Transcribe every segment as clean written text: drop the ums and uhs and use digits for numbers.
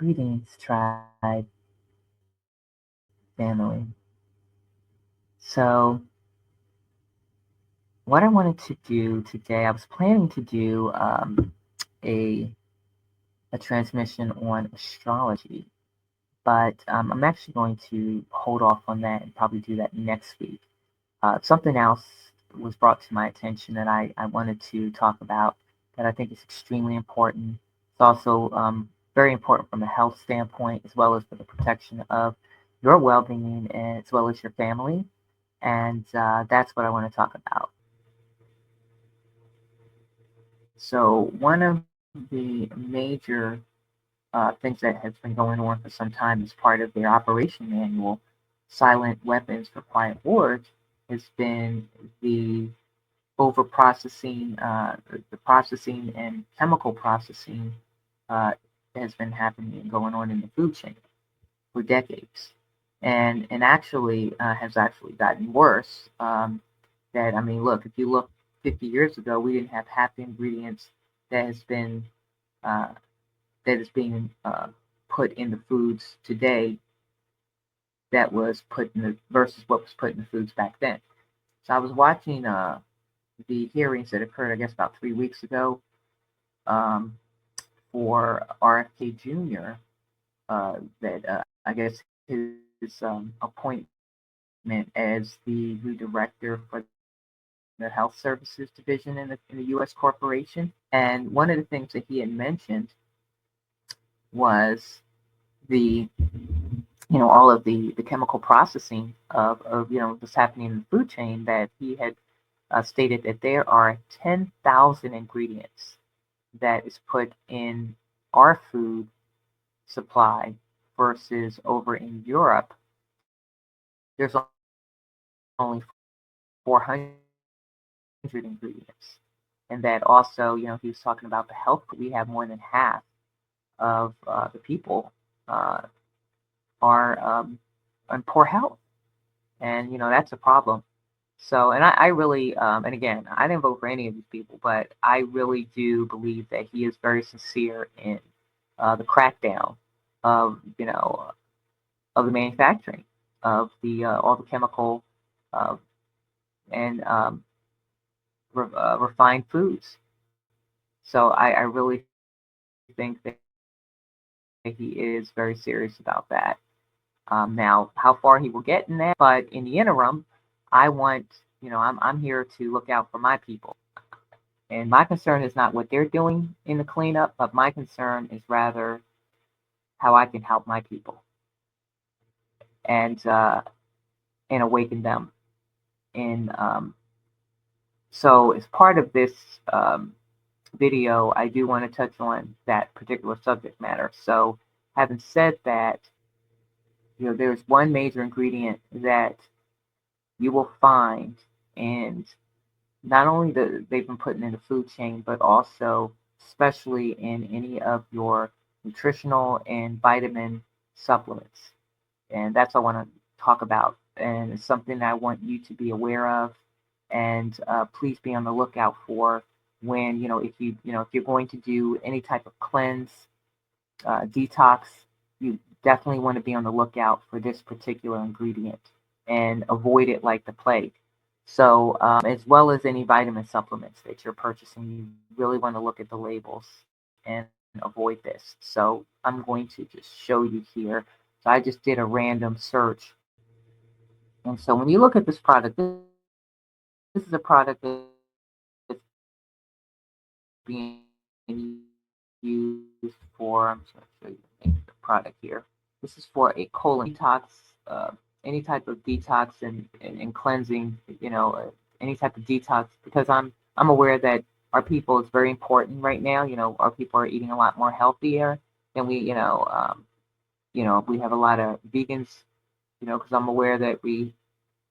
Greetings, tribe family. So, what I wanted to do today, I was planning to do a a transmission on astrology, but I'm actually going to hold off on that and probably do that next week. Something else was brought to my attention that I wanted to talk about that I think is extremely important. It's also very important from a health standpoint as well as for the protection of your well-being and as well as your family. And that's what I want to talk about. So one of the major things that has been going on for some time as part of their operation manual, Silent Weapons for Quiet Wars, has been the over processing, the processing and chemical processing uh, has been happening and going on in the food chain for decades, and actually has actually gotten worse. That I mean, look, if you look 50 years ago, we didn't have half the ingredients that has been uh, that is being put in the foods today that was put in the versus what was put in the foods back then. So I was watching the hearings that occurred, I guess, about 3 weeks ago um, for RFK Jr. That I guess his appointment as the new director for the Health Services Division in the U.S. corporation. And one of the things that he had mentioned was the all of the chemical processing of what's happening in the food chain, that he had stated that there are 10,000 ingredients that is put in our food supply versus over in Europe, there's only 400 ingredients. And that also, he was talking about the health. We have more than half of the people uh, are in poor health. And, that's a problem. So, and I really, and again, I didn't vote for any of these people, but I really do believe that he is very sincere in the crackdown of, of the manufacturing of the all the chemical uh, and refined foods. So I really think that he is very serious about that. Now, how far he will get in that, but in the interim, I want, I'm here to look out for my people. And my concern is not what they're doing in the cleanup, but my concern is rather how I can help my people and and awaken them. And so, as part of this um, video, I do want to touch on that particular subject matter. So, having said that, there's one major ingredient that you will find, and not only they've been putting in the food chain, but also, especially in any of your nutritional and vitamin supplements. And that's what I want to talk about. And it's something that I want you to be aware of. And please be on the lookout for when, if you're going to do any type of cleanse, detox, you definitely want to be on the lookout for this particular ingredient and avoid it like the plague. So, as well as any vitamin supplements that you're purchasing, you really want to look at the labels and avoid this. So, I'm going to just show you here. So, I just did a random search. And so, when you look at this product, this is a product that's being used for, I'm just going to show you the name of the product here. This is for a colon detox, uh, any type of detox and cleansing, any type of detox, because I'm aware that our people is very important right now. Our people are eating a lot more healthier than we, we have a lot of vegans, because I'm aware that we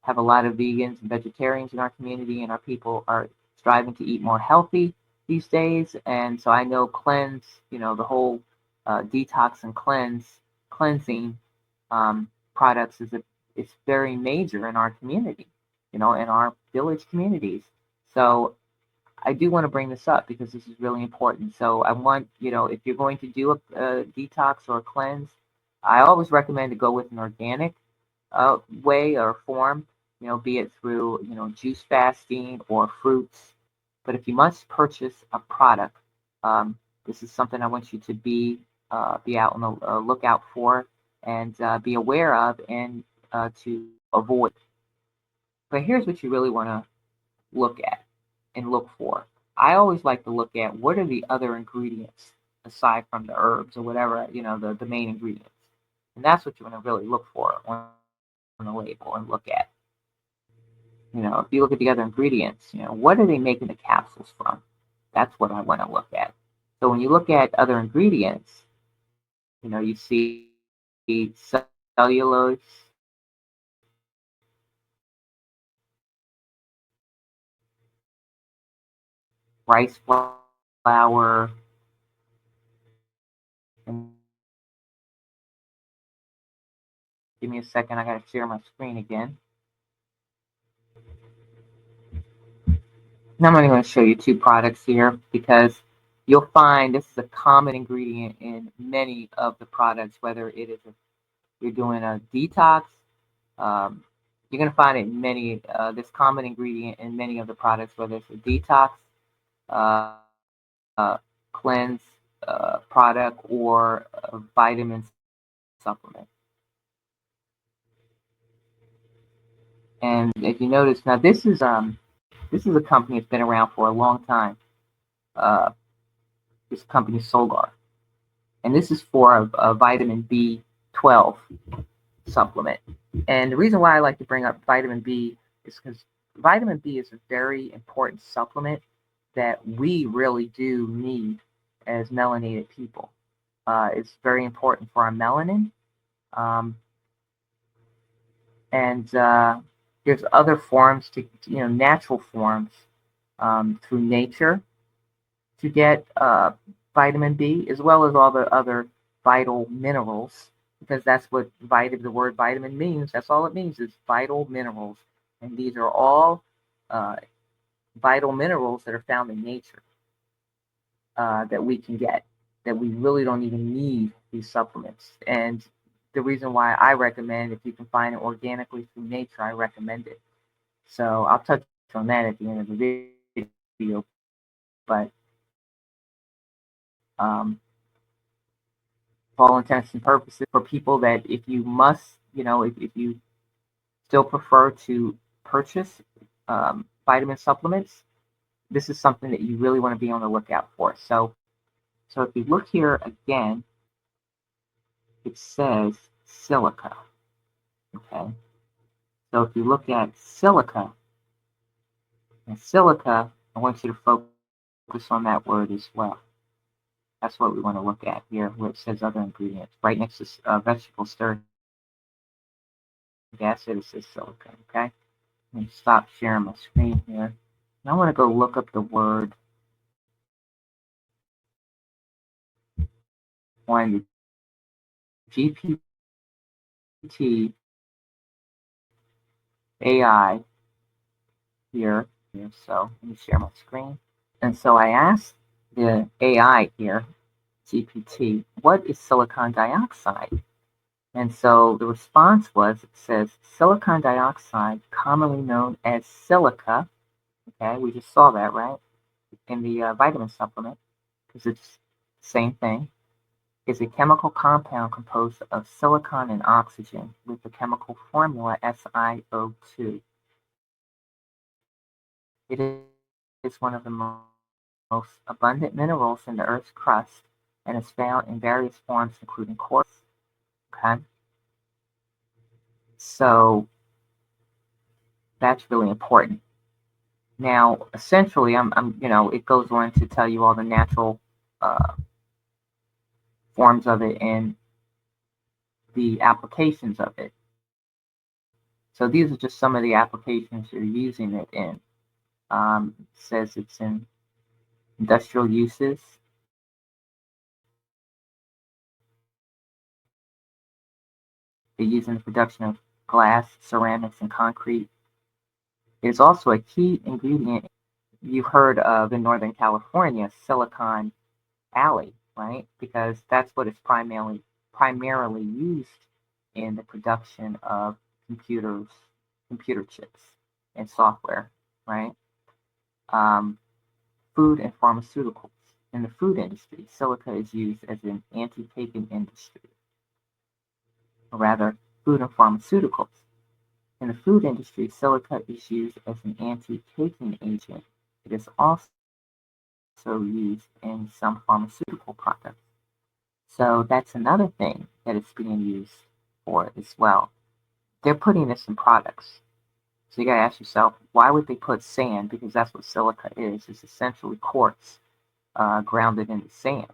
have a lot of vegans and vegetarians in our community, and our people are striving to eat more healthy these days. And so I know cleanse, the whole detox and cleansing products it's very major in our community, in our village communities. So I do want to bring this up because this is really important. So I want, if you're going to do a detox or a cleanse, I always recommend to go with an organic way or form, be it through, juice fasting or fruits. But if you must purchase a product, this is something I want you to be out on the lookout for and be aware of and to avoid. But here's what you really want to look at and look for. I always like to look at what are the other ingredients aside from the herbs or whatever, the main ingredients. And that's what you want to really look for on the label and look at. If you look at the other ingredients, what are they making the capsules from? That's what I want to look at. So when you look at other ingredients, you see cellulose, rice flour, and give me a second, I gotta share my screen again. Now I'm only going to show you two products here because you'll find this is a common ingredient in many of the products, whether it is you're doing a detox, um, you're going to find it in many, this common ingredient in many of the products, whether it's a detox, uh, uh, cleanse product, or a vitamin supplement. And if you notice, now this is a company that's been around for a long time. Uh, this company Solgar, and this is for a vitamin B12 supplement. And the reason why I like to bring up vitamin B is because vitamin B is a very important supplement that we really do need as melanated people. It's very important for our melanin. Um, and there's other forms natural forms through nature to get vitamin B, as well as all the other vital minerals, because that's what the word vitamin means. That's all it means is vital minerals. And these are all uh, vital minerals that are found in nature that we can get, that we really don't even need these supplements. And the reason why I recommend, if you can find it organically through nature, I recommend it. So I'll touch on that at the end of the video. But for all intents and purposes, for people that if you must, if you still prefer to purchase vitamin supplements, this is something that you really want to be on the lookout for. So if you look here again, it says silica. Okay. So if you look at silica, and silica, I want you to focus on that word as well. That's what we want to look at here, where it says other ingredients. Right next to vegetable steric acid, it says silica. Okay. Let me stop sharing my screen here. And I want to go look up the word on the GPT AI here. So let me share my screen. And so I asked the AI here, GPT, what is silicon dioxide? And so the response was, it says silicon dioxide, commonly known as silica. Okay, we just saw that, right? In the vitamin supplement, because it's the same thing, is a chemical compound composed of silicon and oxygen with the chemical formula SiO2. It is one of the most abundant minerals in the Earth's crust and is found in various forms, including quartz. Okay, so that's really important. Now, essentially, it goes on to tell you all the natural uh, forms of it and the applications of it. So these are just some of the applications you're using it in. It says it's in industrial uses. They're used in the production of glass, ceramics, and concrete. It is also a key ingredient you've heard of in Northern California, Silicon Alley, right? Because that's what is primarily used in the production of computer chips and software, right? Um, Food and pharmaceuticals. In the food industry, silica is used as an anti-caking industry, or rather, food and pharmaceuticals. In the food industry, silica is used as an anti-caking agent. It is also used in some pharmaceutical products. So that's another thing that it's being used for as well. They're putting this in products. So you gotta ask yourself, why would they put sand? Because that's what silica is. It's essentially quartz grounded in the sand,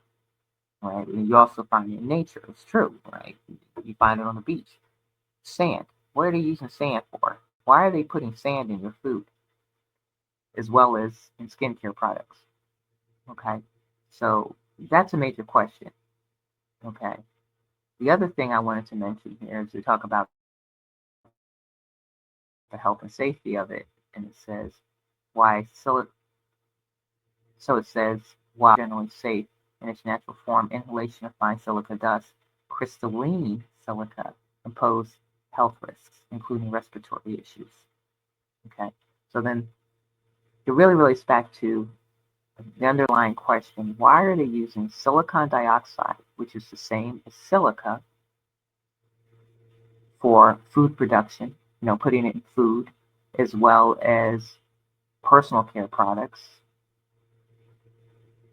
right? And you also find it in nature. It's true, right? You find it on the beach. Sand. What are they using sand for? Why are they putting sand in your food as well as in skincare products? Okay, so that's a major question. Okay, the other thing I wanted to mention here is to talk about the health and safety of it, and it says why silica. So it says while generally safe in its natural form, inhalation of fine silica dust, crystalline silica impose health risks, including respiratory issues. Okay, so then it really relates back to the underlying question: why are they using silicon dioxide, which is the same as silica, for food production? You know, putting it in food, as well as personal care products,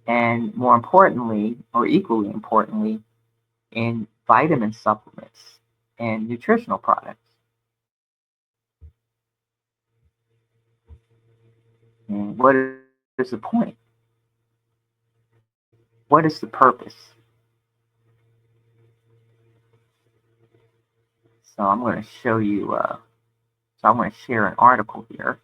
and more importantly, or equally importantly, in vitamin supplements and nutritional products. And what is the point? What is the purpose? So I'm going to show you, so I'm going to share an article here.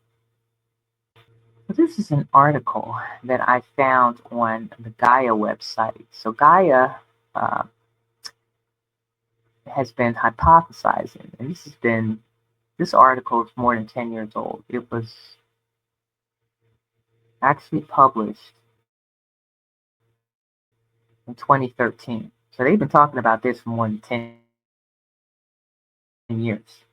So this is an article that I found on the Gaia website. So Gaia uh, has been hypothesizing, and this article is more than 10 years old. It was actually published in 2013. So they've been talking about this for more than 10 years.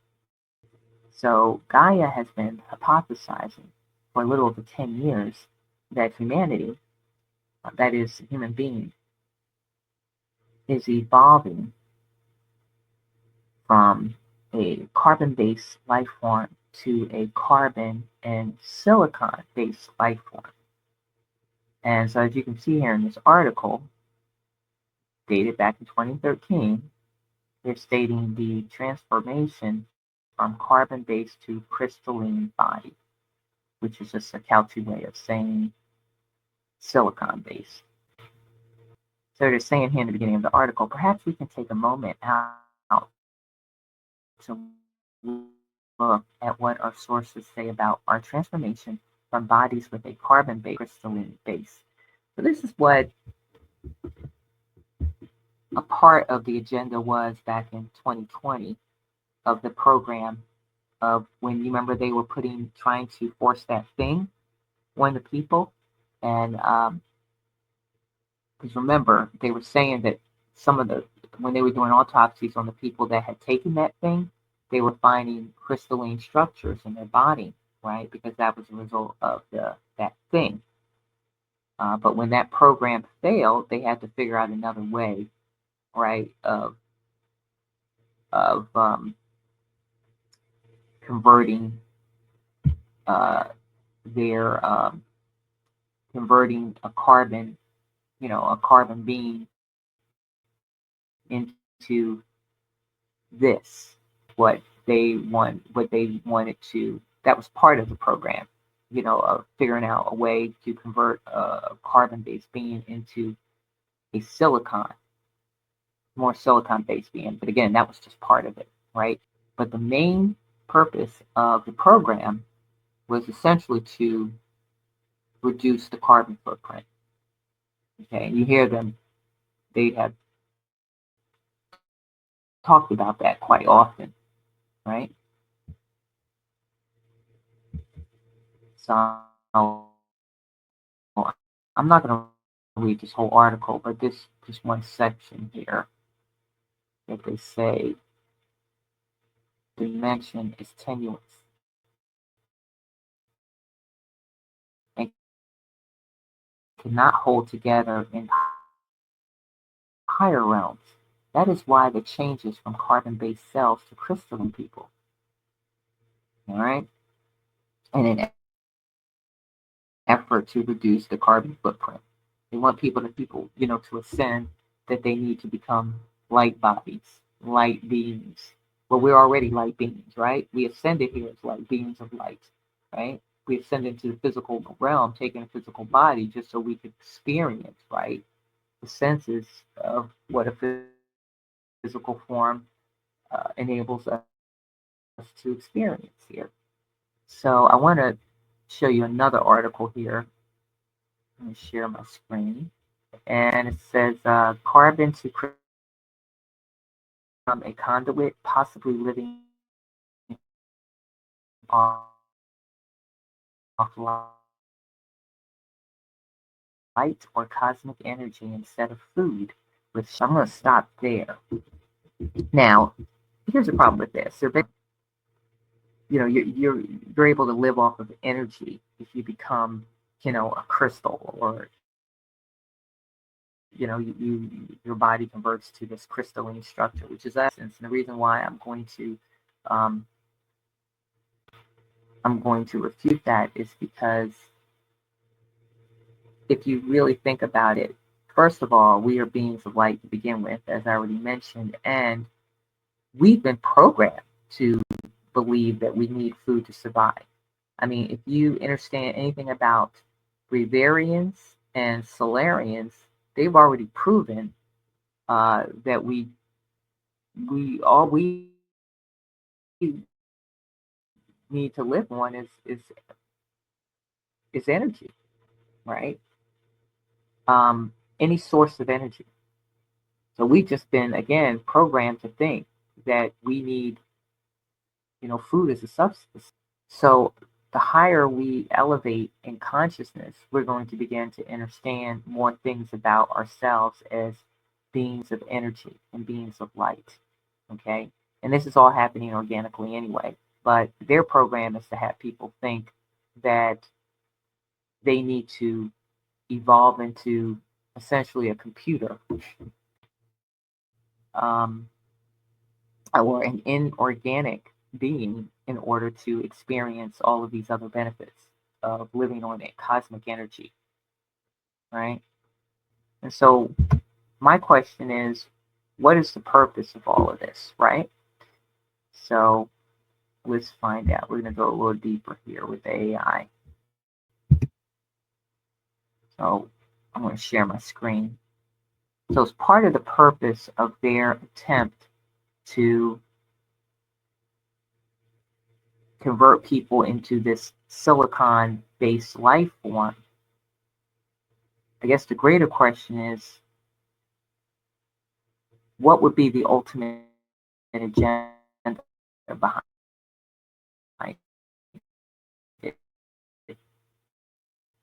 So Gaia has been hypothesizing for a little over 10 years that humanity, that is, human being, is evolving from a carbon-based life form to a carbon and silicon-based life form. And so as you can see here in this article, dated back in 2013, they're stating the transformation from carbon-based to crystalline body, which is just a couchy way of saying silicon-based. So they're saying here in the beginning of the article, perhaps we can take a moment out to look at what our sources say about our transformation from bodies with a carbon-based crystalline base. So this is what a part of the agenda was back in 2020 of the program of when you remember they were trying to force that thing on the people. And because remember, they were saying that when they were doing autopsies on the people that had taken that thing, they were finding crystalline structures in their body, right? Because that was a result of that thing. But when that program failed, they had to figure out another way, right, of converting their converting a carbon being into this, what they wanted to. That was part of the program, of figuring out a way to convert a carbon-based being into a more silicon-based being. But again, that was just part of it, right? But the main purpose of the program was essentially to reduce the carbon footprint. Okay, and you hear them; they have talked about that quite often, right? So I'm not going to read this whole article, but this one section here that they say dimension is tenuous and cannot hold together in higher realms. That is why the changes from carbon-based cells to crystalline people. All right, in an effort to reduce the carbon footprint, they want people to ascend, that they need to become light bodies, light beings. Well, we're already light beings, right? We ascended here as light beings of light, right? We ascended to the physical realm, taking a physical body just so we could experience, right, the senses of what a physical form enables us to experience here. So I want to show you another article here. Let me share my screen. And it says carbon to become a conduit, possibly living off light or cosmic energy instead of food. Which I'm going to stop there. Now, here's the problem with this. You're able to live off of energy if you become, a crystal, or your body converts to this crystalline structure, which is essence. And the reason why um, I'm going to refute that is because if you really think about it, first of all, we are beings of light to begin with, as I already mentioned, and we've been programmed to believe that we need food to survive. I mean, if you understand anything about Breviarians and Solarians, they've already proven that all we need to live on is energy, right? Any source of energy. So we've just been, again, programmed to think that we need, food as a substance. So the higher we elevate in consciousness, we're going to begin to understand more things about ourselves as beings of energy and beings of light. Okay? And this is all happening organically anyway. But their program is to have people think that they need to evolve into essentially a computer, um, or an inorganic being, in order to experience all of these other benefits of living on a cosmic energy, right? And so my question is, what is the purpose of all of this, right? So let's find out. We're going to go a little deeper here with the AI. So I'm going to share my screen. So it's part of the purpose of their attempt to convert people into this silicon-based life form. I guess the greater question is, what would be the ultimate agenda behind it?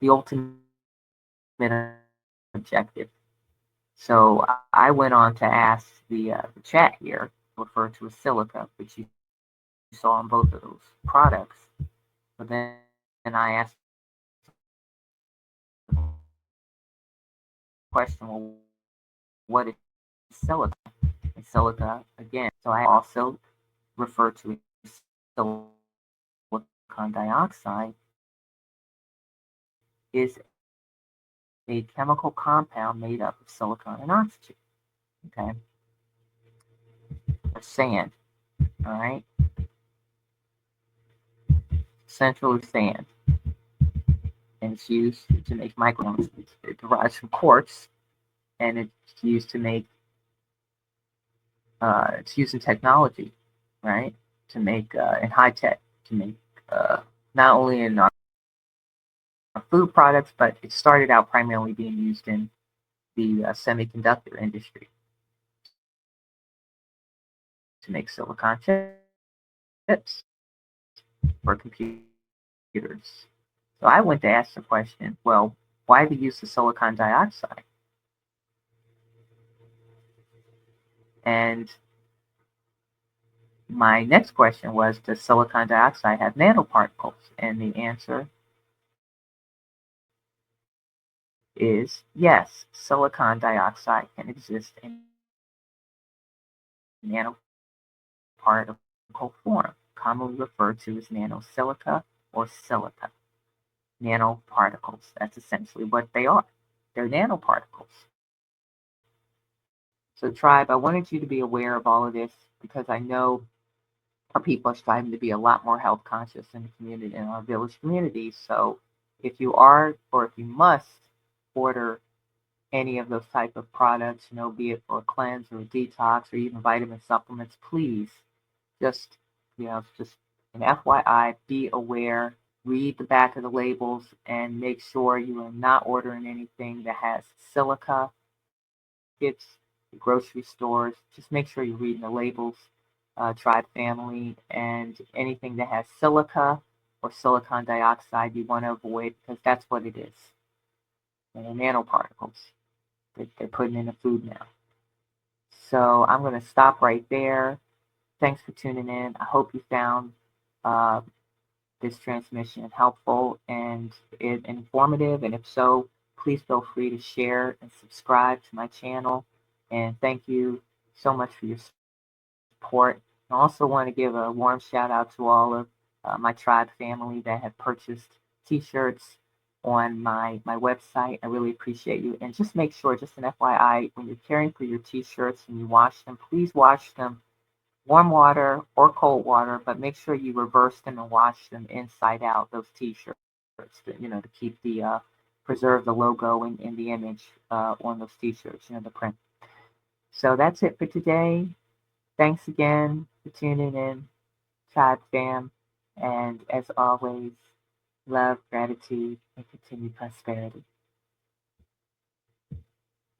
The ultimate objective. So I went on to ask the chat here, referred to as silica, which you saw on both of those products. But then I asked the question, well, what is silica? And silica, again, so I also refer to silicon dioxide, is a chemical compound made up of silicon and oxygen, okay, or sand, all right, essentially sand, and it's used to make microns. It derives from quartz, and it's used to make, it's used in technology, right, to make, in high tech, to make, not only in our food products, but it started out primarily being used in the semiconductor industry to make silicon chips for computers. So I went to ask the question, well, Why the use of silicon dioxide? And my next question was, does silicon dioxide have nanoparticles? And the answer is yes, silicon dioxide can exist in nanoparticle form, commonly referred to as nanosilica or silica. Nanoparticles, that's essentially what they are. They're nanoparticles. So, tribe, I wanted you to be aware of all of this because I know our people are striving to be a lot more health conscious in the community, in our village communities. So, if you are or if you must order any of those type of products, be it for a cleanse or a detox or even vitamin supplements, please just, just an FYI, be aware, read the back of the labels, and make sure you are not ordering anything that has silica. It's grocery stores. Just make sure you're reading the labels, Tribe Family, and anything that has silica or silicon dioxide you want to avoid because that's what it is. And nanoparticles that they're putting in the food now. So I'm going to stop right there. Thanks for tuning in. I hope you found uh, this transmission helpful and informative. And if so, please feel free to share and subscribe to my channel. And thank you so much for your support. I also want to give a warm shout out to all of my tribe family that have purchased t-shirts on my website. I really appreciate you. And just make sure, just an FYI, when you're caring for your t-shirts and you wash them, please wash them warm water or cold water, but make sure you reverse them and wash them inside out, those t-shirts, to keep the preserve the logo and the image on those t-shirts, the print. So that's it for today. Thanks again for tuning in, Tribe Fam. And as always, love, gratitude, and continued prosperity.